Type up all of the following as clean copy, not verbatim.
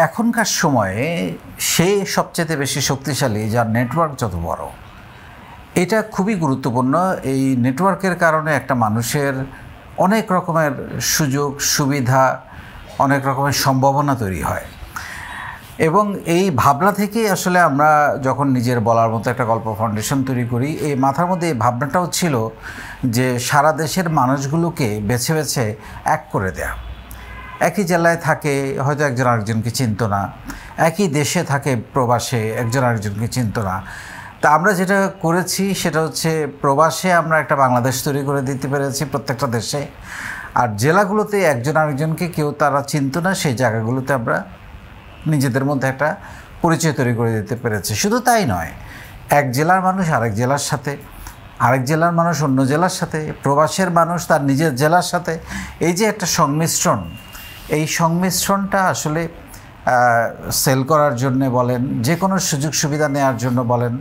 এখনকার সময়ে সে সবচেয়ে বেশি শক্তিশালী যার নেটওয়ার্ক যত বড়। এটা খুবই গুরুত্বপূর্ণ। এই নেটওয়ার্কের কারণে একটা মানুষের অনেক রকমের সুযোগ সুবিধা, অনেক রকমের সম্ভাবনা তৈরি হয় এবং এই ভাবনা থেকেই আসলে আমরা যখন নিজের বলার মতো একটা গল্প ফাউন্ডেশন তৈরি করি, এই মাথার মধ্যে এই ভাবনাটাও ছিল যে সারা দেশের মানুষগুলোকে বেছে বেছে এক করে দেয়া। একই জেলায় থাকে, হয়তো একজন আরেকজনকে চিনত না, একই দেশে থাকে প্রবাসে, একজন আরেকজনকে চিনত না। তা আমরা যেটা করেছি সেটা হচ্ছে প্রবাসে আমরা একটা বাংলাদেশ তৈরি করে দিতে পেরেছি প্রত্যেকটা দেশে, আর জেলাগুলোতে একজন আরেকজনকে কেউ তারা চিনত না, সেই জায়গাগুলোতে আমরা নিজেদের মধ্যে একটা পরিচয় তৈরি করে দিতে পেরেছি। শুধু তাই নয়, এক জেলার মানুষ আরেক জেলার সাথে, আরেক জেলার মানুষ অন্য জেলার সাথে, প্রবাসের মানুষ তার নিজের জেলার সাথে, এই যে একটা সংমিশ্রণ, এই সংমিশ্রণটা আসলে সেল করার জন্য বলেন, যে কোনো সুযোগ সুবিধা নেওয়ার জন্য বলেন,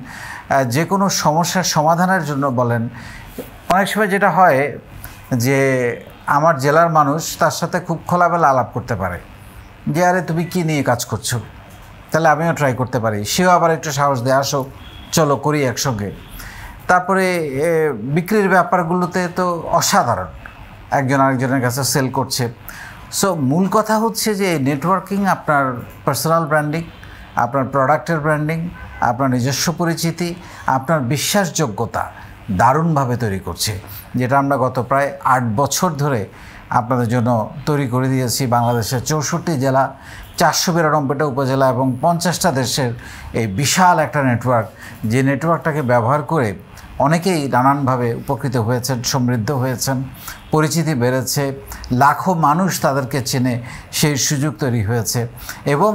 যে কোনো সমস্যার সমাধানের জন্য বলেন, অনেক সময় যেটা হয় যে আমার জেলার মানুষ তার সাথে খুব খোলামেলা আলাপ করতে পারে যে আরে তুমি কী নিয়ে কাজ করছো, তাহলে আমিও ট্রাই করতে পারি। সেও আবার একটু সাহস দেয়, আসো চলো করি একসঙ্গে। তারপরে বিক্রির ব্যাপারগুলোতে তো অসাধারণ, একজন আরেকজনের কাছে সেল করছে। সো মূল কথা হচ্ছে যে নেটওয়ার্কিং আপনার পার্সোনাল ব্র্যান্ডিং, আপনার প্রোডাক্টের ব্র্যান্ডিং, আপনার নিজস্ব পরিচিতি, আপনার বিশ্বাসযোগ্যতা দারুণভাবে তৈরি করছে, যেটা আমরা গত প্রায় 8 বছর ধরে আপনাদের জন্য তৈরি করে দিয়েছি। বাংলাদেশের 64 জেলা, 492টা উপজেলা এবং 50টা দেশের এই বিশাল একটা নেটওয়ার্ক, যে নেটওয়ার্কটাকে ব্যবহার করে অনেকেই নানানভাবে উপকৃত হয়েছেন, সমৃদ্ধ হয়েছেন, পরিচিতি বেড়েছে, লাখো মানুষ তাদেরকে চেনে, সেই সুযোগ তৈরি হয়েছে এবং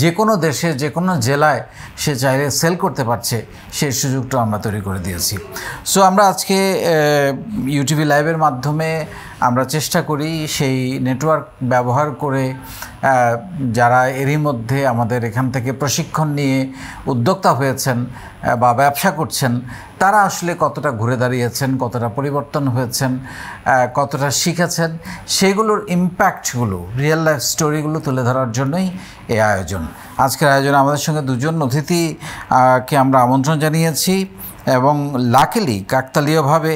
যে কোনো দেশে যে কোনো জেলায় সে চাইলে সেল করতে পারছে, সেই সুযোগটা আমরা তৈরি করে দিয়েছি। সো আমরা আজকে ইউটিভি লাইভের মাধ্যমে আমরা চেষ্টা করি সেই নেটওয়ার্ক ব্যবহার করে যারা এরই মধ্যে আমাদের এখান থেকে প্রশিক্ষণ নিয়ে উদ্যোক্তা হয়েছেন বা ব্যবসা করছেন, তারা আসলে কতটা ঘুরে দাঁড়িয়েছেন, কতটা পরিবর্তন হয়েছেন, কতটা শিখেছেন, সেগুলোর ইম্প্যাক্টগুলো, রিয়েল লাইফ স্টোরিগুলো তুলে ধরার জন্যই এই আয়োজন। আজকের আয়োজনে আমাদের সঙ্গে দুজন অতিথিকে আমরা আমন্ত্রণ জানিয়েছি এবং লাকিলি কাকতালীয়ভাবে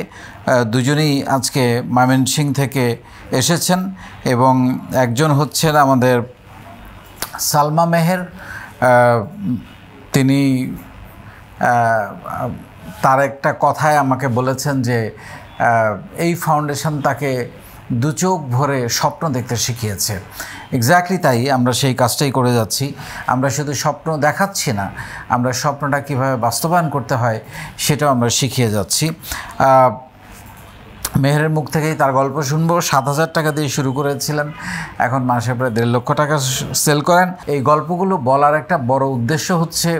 দুজনেই আজকে ময়মনসিংহ থেকে এসেছেন এবং একজন হচ্ছেন আমাদের সালমা মেহের। তিনি তার একটা কথায় আমাকে বলেছেন যে এই ফাউন্ডেশন তাকে দু চোখ ভরে স্বপ্ন দেখতে শিখিয়েছে। এক্স্যাক্টলি তাই, আমরা সেই কাজটাই করে যাচ্ছি। আমরা শুধু স্বপ্ন দেখাচ্ছি না, আমরা স্বপ্নটা কীভাবে বাস্তবায়ন করতে হয় সেটাও আমরা শিখিয়ে যাচ্ছি। মেহেরের মুখ থেকেই তার গল্প শুনবো। 7,000 টাকা দিয়ে শুরু করেছিলেন, এখন মাসে প্রায় 1.5 লক্ষ টাকা সেল করেন। এই গল্পগুলো বলার একটা বড় উদ্দেশ্য হচ্ছে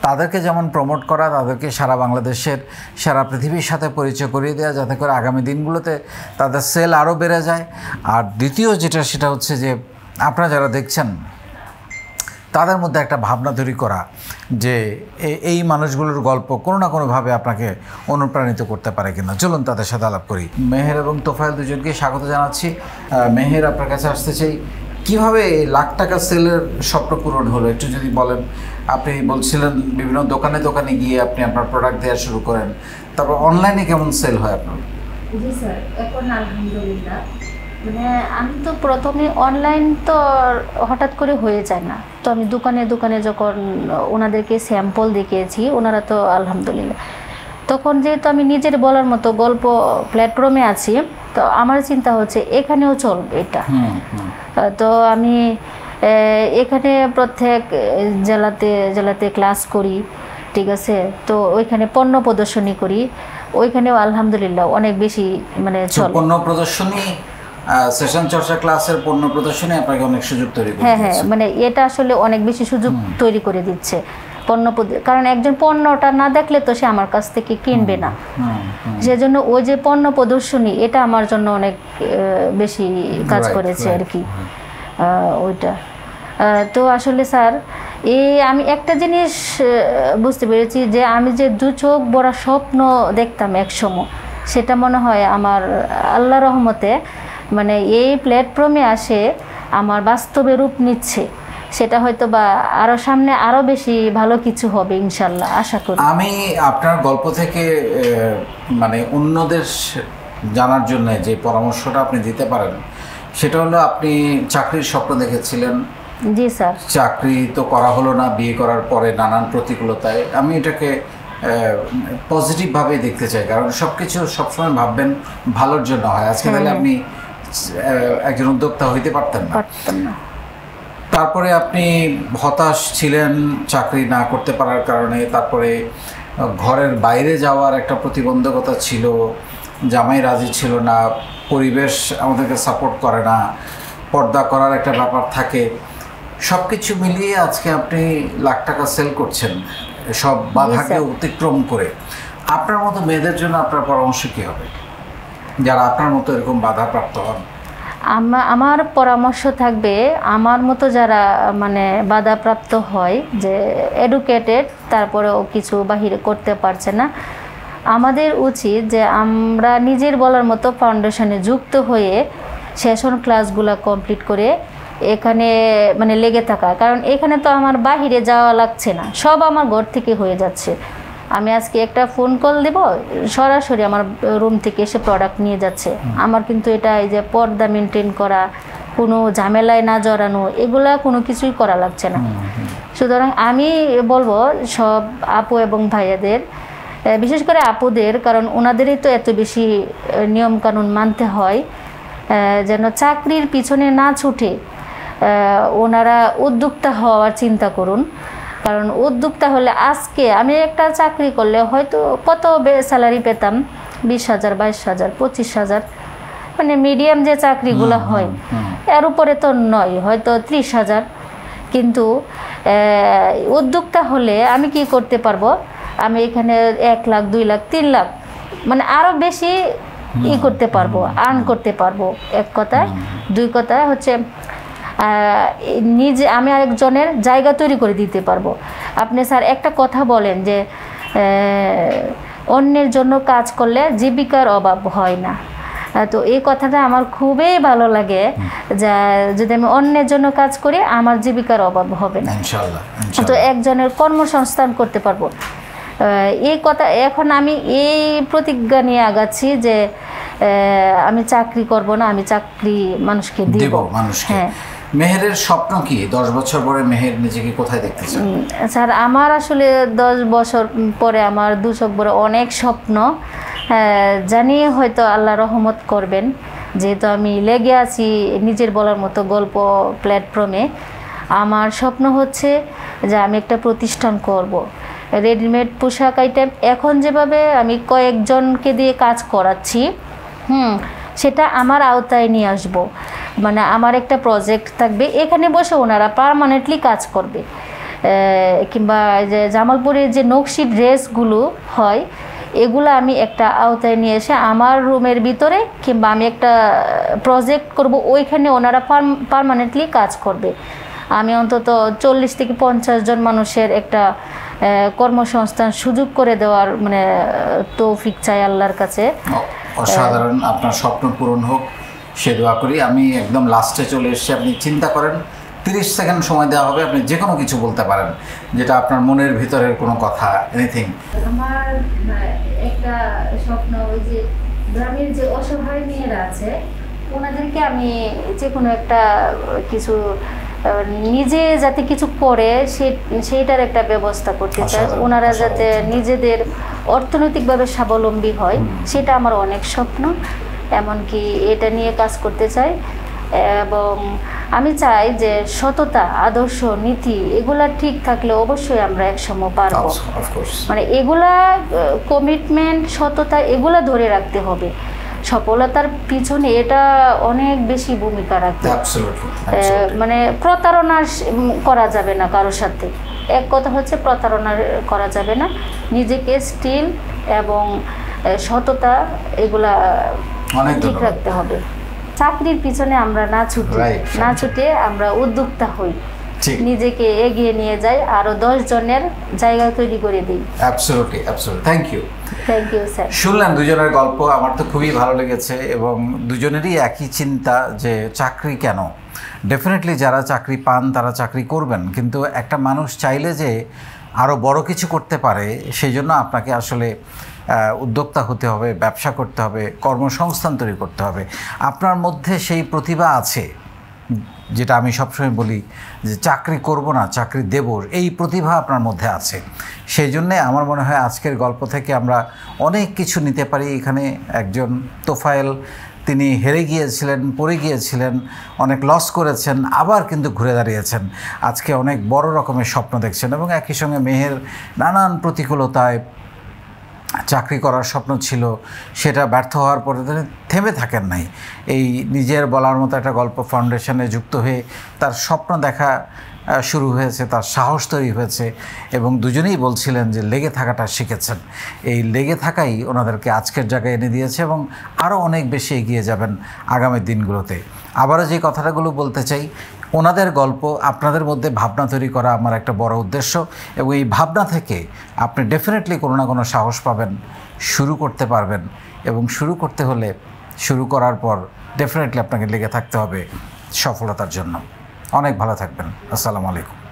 তাদেরকে যেমন প্রমোট করা, তাদেরকে সারা বাংলাদেশের, সারা পৃথিবীর সাথে পরিচয় করিয়ে দেওয়া, যাতে করে আগামী দিনগুলোতে তাদের সেল আরও বেড়ে যায়। আর দ্বিতীয় যেটা, সেটা হচ্ছে যে আপনারা যারা দেখছেন তাদের মধ্যে একটা ভাবনা তৈরি করা যে এই মানুষগুলোর গল্প কোনো না কোনোভাবে আপনাকে অনুপ্রাণিত করতে পারে কিনা। চলুন তাদের সাথে আলাপ করি। মেহের এবং তোফায়েল দুজনকে স্বাগত জানাচ্ছি। মেহের, আপনার কাছে আসতে চাই, কীভাবে লাখ টাকা সেলের স্বপ্ন পূরণ হলো একটু যদি বলেন। আপনি বলছিলেন বিভিন্ন দোকানে দোকানে গিয়ে আপনি আপনার প্রোডাক্ট দেওয়া শুরু করেন, তারপর অনলাইনে কেমন সেল হয় আপনার? জি স্যার, এখন আলহামদুলিল্লাহ, মানে আমি তো প্রথমে অনলাইন তো হঠাৎ করে হয়ে যায় না, তো আমি দোকানে দোকানে যখন ওনাদেরকে স্যাম্পল দেখিয়েছি, ওনারা তো আলহামদুলিল্লাহ, তখন যেহেতু আমি নিজের বলার মতো গল্প প্ল্যাটফর্মে আছি, তো আমার চিন্তা হচ্ছে এখানেও চলবে এটা। তো আমি এখানে প্রত্যেক জেলাতে জেলাতে ক্লাস করি, ঠিক আছে, তো ওইখানে পণ্য প্রদর্শনী করি, ওইখানেও আলহামদুলিল্লাহ অনেক বেশি মানে চলে। পণ্য প্রদর্শনী, সেশন চর্চা ক্লাসের পণ্য প্রদর্শনী আপনাকে অনেক সুযোগ তৈরি করে হ্যাঁ, মানে এটা আসলে অনেক বেশি সুযোগ তৈরি করে দিচ্ছে পণ্য, কারণ একজন পণ্যটা না দেখলে তো সে আমার কাছ থেকে কিনবে না। সেজন্য ওই যে পণ্য প্রদর্শনী, এটা আমার জন্য অনেক বেশি কাজ করেছে আর কি ওইটা। তো আসলে স্যার, আমি একটা জিনিস বুঝতে পেরেছি যে আমি যে দু চোখ ভরা স্বপ্ন দেখতাম একসময়, সেটা মনে হয় আমার আল্লাহ রহমতে মানে এই প্ল্যাটফর্মে আসে আমার বাস্তবে রূপ নিচ্ছে, সেটা হয়তো বা আরও সামনে আরও বেশি ভালো কিছু হবে ইনশাল্লাহ, আশা করি। আমি আপনার গল্প থেকে মানে অন্যদের জানার জন্য যে পরামর্শটা আপনি দিতে পারেন সেটা হলো, আপনি চাকরির স্বপ্ন দেখেছিলেন। জি স্যার। চাকরি তো করা হলো না, বিয়ে করার পরে নানান প্রতিকূলতায়। আমি এটাকে পজিটিভভাবেই দেখতে চাই, কারণ সব কিছু সবসময় ভাববেন ভালোর জন্য হয়। আজকে তাহলে আপনি একজন উদ্যোক্তা হইতে পারতেন না। তারপরে আপনি হতাশ ছিলেন চাকরি না করতে পারার কারণে, তারপরে ঘরের বাইরে যাওয়ার একটা প্রতিবন্ধকতা ছিল, জামাই রাজি ছিল না, পরিবেশ আমাদেরকে সাপোর্ট করে না, পর্দা করার একটা ব্যাপার থাকে। সব কিছু মিলিয়ে আজকে আপনি লাখ টাকা সেল করছেন সব বাধাকে অতিক্রম করে। আপনার মতো মেয়েদের জন্য আপনার পরামর্শ কী হবে, যারা আপনার মতো এরকম বাধাপ্রাপ্ত হন? আমার পরামর্শ থাকবে, আমার মতো যারা মানে বাধাপ্রাপ্ত হয়, যে এডুকেটেড তারপরেও কিছু বাহিরে করতে পারছে না, আমাদের উচিত যে আমরা নিজের বলার মতো ফাউন্ডেশনে যুক্ত হয়ে সেশন ক্লাসগুলো কমপ্লিট করে এখানে মানে লেগে থাকা। কারণ এখানে তো আমার বাহিরে যাওয়া লাগছে না, সব আমার ঘর থেকে হয়ে যাচ্ছে। আমি আজকে একটা ফোন কল দেব, সরাসরি আমার রুম থেকে এসে প্রোডাক্ট নিয়ে যাচ্ছে। আমার কিন্তু এটা এই যে পর্দা মেনটেন করা, কোনো ঝামেলায় না জড়ানো, এগুলা কোনো কিছুই করা লাগছে না। সুতরাং আমি বলবো সব আপু এবং ভাইয়াদের, বিশেষ করে আপুদের, কারণ ওনাদেরই তো এত বেশি নিয়মকানুন মানতে হয়, যেন চাকরির পিছনে না ছুটে ওনারা উদ্যোক্তা হওয়ার চিন্তা করুন। কারণ উদ্যোক্তা হলে আজকে আমি একটা চাকরি করলে হয়তো কত স্যালারি পেতাম, 20,000, 22,000, 25,000, মানে মিডিয়াম যে চাকরিগুলো হয় এর উপরে তো নয়, হয়তো 30,000। কিন্তু উদ্যোক্তা হলে আমি কি করতে পারবো, আমি এখানে 1 লাখ, 2 লাখ, 3 লাখ, মানে আরও বেশি করতে পারবো, আর্ন করতে পারবো। এক কথায়, দুই কথায় হচ্ছে নিজে আমি আরেকজনের জায়গা তৈরি করে দিতে পারবো। আপনি স্যার একটা কথা বলেন যে অন্যের জন্য কাজ করলে জীবিকার অভাব হয় না, তো এই কথাটা আমার খুবই ভালো লাগে, যে যদি আমি অন্যের জন্য কাজ করি আমার জীবিকার অভাব হবে না, ইনশাআল্লাহ। তো একজনের কর্মসংস্থান করতে পারবো। এই কথা এখন আমি এই প্রতিজ্ঞা নিয়ে আগাচ্ছি যে আমি চাকরি করব না, আমি চাকরি মানুষকে দিব। হ্যাঁ। মেহেরের স্বপ্ন কি? 10 বছর পরে মেহের নিজেকে কোথায় দেখতে চান? স্যার আমার আসলে 10 বছর পরে আমার 2 চোখ বড় অনেক স্বপ্ন, জানিয়ে হয়তো আল্লাহ রহমত করবেন, যেহেতু আমি লেগে আছি নিজের বলার মতো গল্প প্ল্যাটফর্মে। আমার স্বপ্ন হচ্ছে যে আমি একটা প্রতিষ্ঠান করব, রেডিমেড পোশাক আইটেম। এখন যেভাবে আমি কয়েকজনকে দিয়ে কাজ করাচ্ছি, সেটা আমার আওতায় নিয়ে আসবো। মানে আমার একটা প্রজেক্ট থাকবে, এখানে বসে ওনারা পার্মানেন্টলি কাজ করবে। কিংবা যে জামালপুরের যে নকশি ড্রেসগুলো হয়, এগুলো আমি একটা আওতায় নিয়ে এসে আমার রুমের ভিতরে, কিংবা আমি একটা প্রজেক্ট করব, ওইখানে ওনারা পার্মানেন্টলি কাজ করবে। আমি অন্তত 40 থেকে 50 জন মানুষের একটা কর্মসংস্থান সুযোগ করে দেওয়ার মানে তৌফিক চাই আল্লাহর কাছে। অসাধারণ, আপনার স্বপ্ন পূরণ হোক সে দোয়া করি। আমি একদম লাস্টে চলে এসেছি, আপনি চিন্তা করেন, 30 সেকেন্ড সময় দেওয়া হবে, আপনি যে কোনো কিছু বলতে পারেন, যেটা আপনার মনের ভিতরের কোনো কথা, এনিথিং। আমার একটা স্বপ্ন, ওই যে গ্রামের যে অসহায় মেয়েরা আছে ওনাদেরকে আমি যে কোনো একটা কিছু নিজে যাতে কিছু করে সেইটার একটা ব্যবস্থা করতে চাই। ওনারা যাতে নিজেদের অর্থনৈতিকভাবে স্বাবলম্বী হয়, সেটা আমার অনেক স্বপ্ন। এমনকি এটা নিয়ে কাজ করতে চাই। এবং আমি চাই যে সততা, আদর্শ, নীতি এগুলা ঠিক থাকলে অবশ্যই আমরা একসময় পারবো। মানে এগুলা কমিটমেন্ট, সততা এগুলা ধরে রাখতে হবে। সফলতার পিছনে এটা অনেক বেশি ভূমিকা রাখে। মানে প্রতারণা করা যাবে না কারোর সাথে। এক কথা হচ্ছে প্রতারণা করা যাবে না, নিজেকে স্টিল এবং সততা এগুলা ঠিক রাখতে হবে। চাকরির পিছনে আমরা না ছুটে আমরা উদ্যোক্তা হই, ঠিক। নিজেকে এগিয়ে নিয়ে যাই, আরো 10 জনের জায়গা তৈরি করে দিই। Absolutely, absolutely, thank you. Thank you sir. শুনলেন দুজনের গল্প, আমার তো খুবই ভালো লেগেছে এবং দুজনেরই একই চিন্তা যে চাকরি কেন। ডেফিনেটলি যারা চাকরি পান তারা চাকরি করবেন, কিন্তু একটা মানুষ চাইলে যে আরও বড় কিছু করতে পারে সেই জন্য আপনাকে আসলে উদ্যোক্তা হতে হবে, ব্যবসা করতে হবে, কর্মসংস্থান তৈরি করতে হবে। আপনার মধ্যে সেই প্রতিভা আছে, যেটা আমি সবসময় বলি যে চাকরি করব না চাকরি দেব, এই প্রতিভা আপনার মধ্যে আছে। সেই জন্যে আমার মনে হয় আজকের গল্প থেকে আমরা অনেক কিছু নিতে পারি। এখানে একজন তোফায়েল, তিনি হেরে গিয়েছিলেন, পড়ে গিয়েছিলেন, অনেক লস করেছেন, আবার কিন্তু ঘুরে দাঁড়িয়েছেন, আজকে অনেক বড় রকমের স্বপ্ন দেখছেন। এবং একই সঙ্গে মেহের নানান প্রতিকূলতায় চাকরি করার স্বপ্ন ছিল, সেটা ব্যর্থ হওয়ার পরে তিনি থেমে থাকেন নাই। এই নিজের বলার মতো একটা গল্প ফাউন্ডেশনে যুক্ত হয়ে তার স্বপ্ন দেখা শুরু হয়েছে, তার সাহস তৈরি হয়েছে এবং দুজনেই বলছিলেন যে লেগে থাকাটা শিখেছেন। এই লেগে থাকাই ওনাদেরকে আজকের জায়গায় এনে দিয়েছে এবং আরও অনেক বেশি এগিয়ে যাবেন আগামী দিনগুলোতে। আবারও যে কথাটাগুলো বলতে চাই, ওনাদের গল্প আপনাদের মধ্যে ভাবনা তৈরি করা আমার একটা বড় উদ্দেশ্য এবং এই ভাবনা থেকে আপনি ডেফিনেটলি কোনো না কোনো সাহস পাবেন, শুরু করতে পারবেন এবং শুরু করতে হলে শুরু করার পর ডেফিনেটলি আপনাকে লেগে থাকতে হবে সফলতার জন্য। অনেক ভালো থাকবেন। আসসালামু আলাইকুম।